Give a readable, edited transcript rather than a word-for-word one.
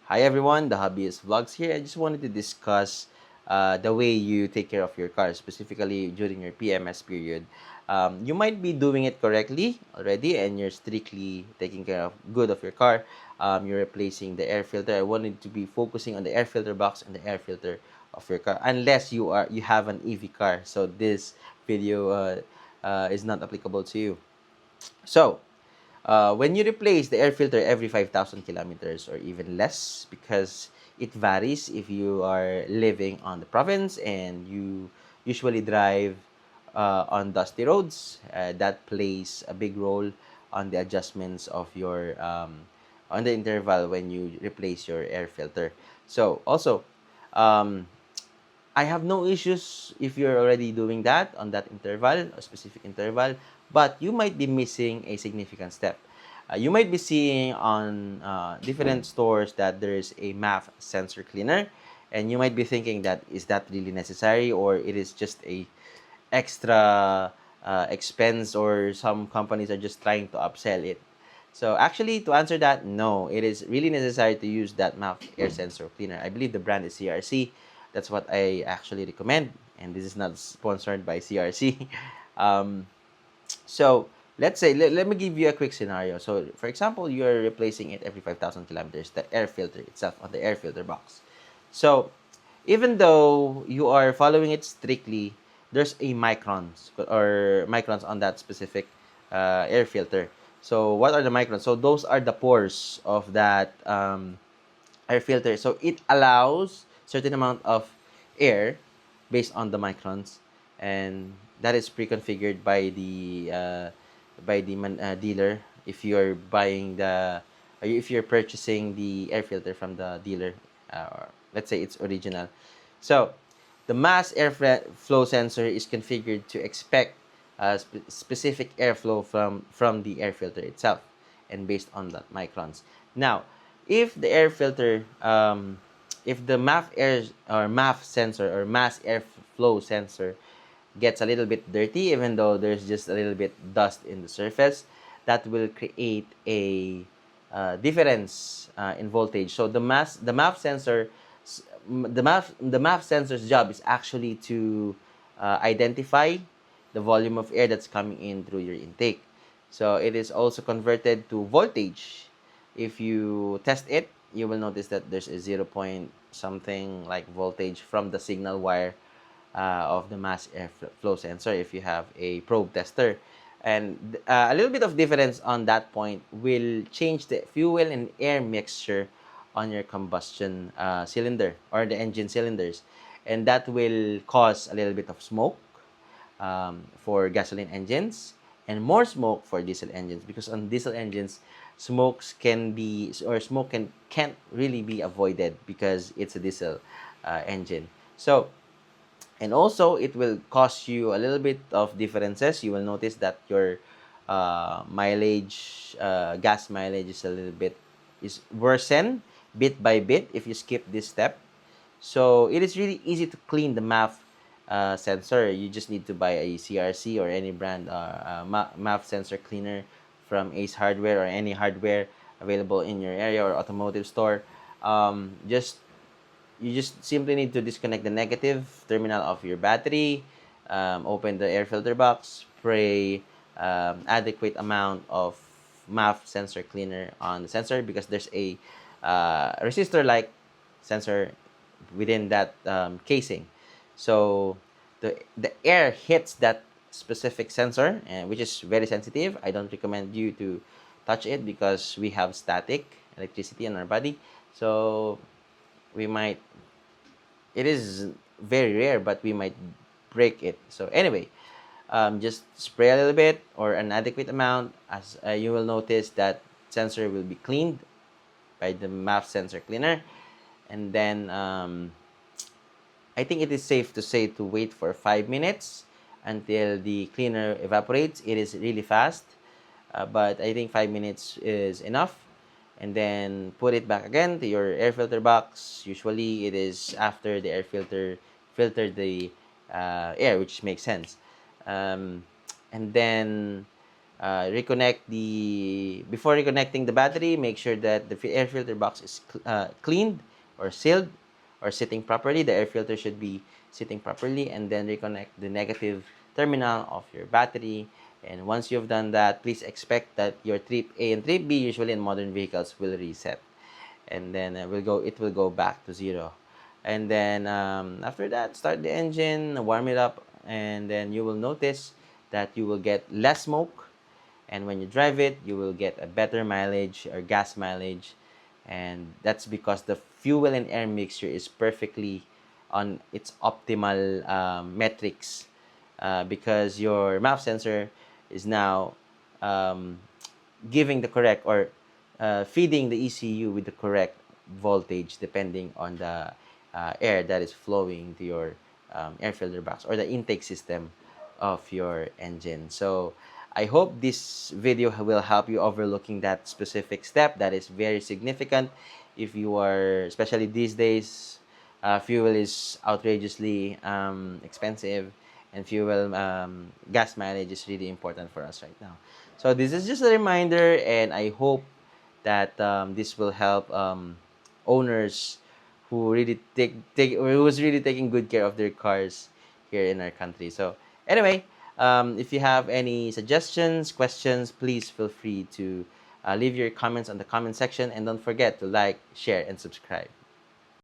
Hi everyone, the Hobbyist Vlogs here. I just wanted to discuss the way you take care of your car, specifically during your PMS period. You might be doing it correctly already and you're strictly taking care of good of your car. You're replacing the air filter. I wanted to be focusing on the air filter box and the air filter of your car, unless you have an EV car. So this video is not applicable to you. So, when you replace the air filter every 5,000 kilometers or even less, because it varies if you are living on the province and you usually drive on dusty roads, that plays a big role on the adjustments of your on the interval when you replace your air filter. So also, um, I have no issues if you're already doing that on that interval, a specific interval, but you might be missing a significant step. You might be seeing on different stores that there is a MAF sensor cleaner, and you might be thinking that is that really necessary, or it is just a extra expense, or some companies are just trying to upsell it. So actually, to answer that, no, it is really necessary to use that mouth air sensor cleaner. I believe the brand is CRC. That's what I actually recommend, and this is not sponsored by CRC. um, so let's say, let me give you a quick scenario. So for example, you're replacing it every 5,000 kilometers, the air filter itself on the air filter box. So even though you are following it strictly, there's a microns on that specific air filter. So what are the microns? So those are the pores of that air filter. So it allows certain amount of air based on the microns, and that is pre-configured by the dealer. If you're buying if you're purchasing the air filter from the dealer, or let's say it's original. So the mass flow sensor is configured to expect specific airflow from the air filter itself, and based on that microns. Now, if the air filter, if the MAF air or MAF sensor or mass airflow sensor gets a little bit dirty, even though there's just a little bit dust in the surface, that will create a difference in voltage. So the MAF sensor, the MAF sensor's job is actually to identify the volume of air that's coming in through your intake. So it is also converted to voltage. If you test it, you will notice that there's a 0 point something like voltage from the signal wire of the mass airflow sensor if you have a probe tester. And a little bit of difference on that point will change the fuel and air mixture on your combustion cylinder or the engine cylinders. And that will cause a little bit of smoke for gasoline engines, and more smoke for diesel engines, because on diesel engines, smoke can't really be avoided because it's a diesel engine. So, and also it will cost you a little bit of differences. You will notice that your gas mileage is a little bit is worsen bit by bit if you skip this step. So it is really easy to clean the MAF sensor. You just need to buy a CRC or any brand MAF sensor cleaner from Ace Hardware or any hardware available in your area or automotive store. Just You just simply need to disconnect the negative terminal of your battery, open the air filter box, spray adequate amount of MAF sensor cleaner on the sensor, because there's a resistor-like sensor within that casing. So the air hits that specific sensor, which is very sensitive. I don't recommend you to touch it because we have static electricity in our body. So we might it is very rare, but we might break it. So anyway, just spray a little bit or an adequate amount, as you will notice that sensor will be cleaned by the MAF sensor cleaner. And then I think it is safe to say to wait for 5 minutes until the cleaner evaporates. It is really fast, but I think 5 minutes is enough. And then put it back again to your air filter box. Usually it is after the air filtered the air, which makes sense. And then reconnect before reconnecting the battery, make sure that the air filter box is cleaned or sealed or sitting properly. The air filter should be sitting properly, and then reconnect the negative terminal of your battery. And once you've done that, please expect that your trip A and trip B, usually in modern vehicles, will reset, and then it will go back to zero. And then after that, start the engine, warm it up, and then you will notice that you will get less smoke, and when you drive it, you will get a better mileage or gas mileage. And that's because the fuel and air mixture is perfectly on its optimal metrics, because your MAP sensor is now um, giving the correct, or feeding the ECU with the correct voltage depending on the air that is flowing to your air filter box or the intake system of your engine. So I hope this video will help you overlooking that specific step that is very significant. If you are, especially these days, fuel is outrageously expensive, and gas mileage is really important for us right now. So this is just a reminder, and I hope that this will help owners who really who's really taking good care of their cars here in our country. So anyway, if you have any suggestions, questions, please feel free to leave your comments on the comment section, and don't forget to like, share, and subscribe.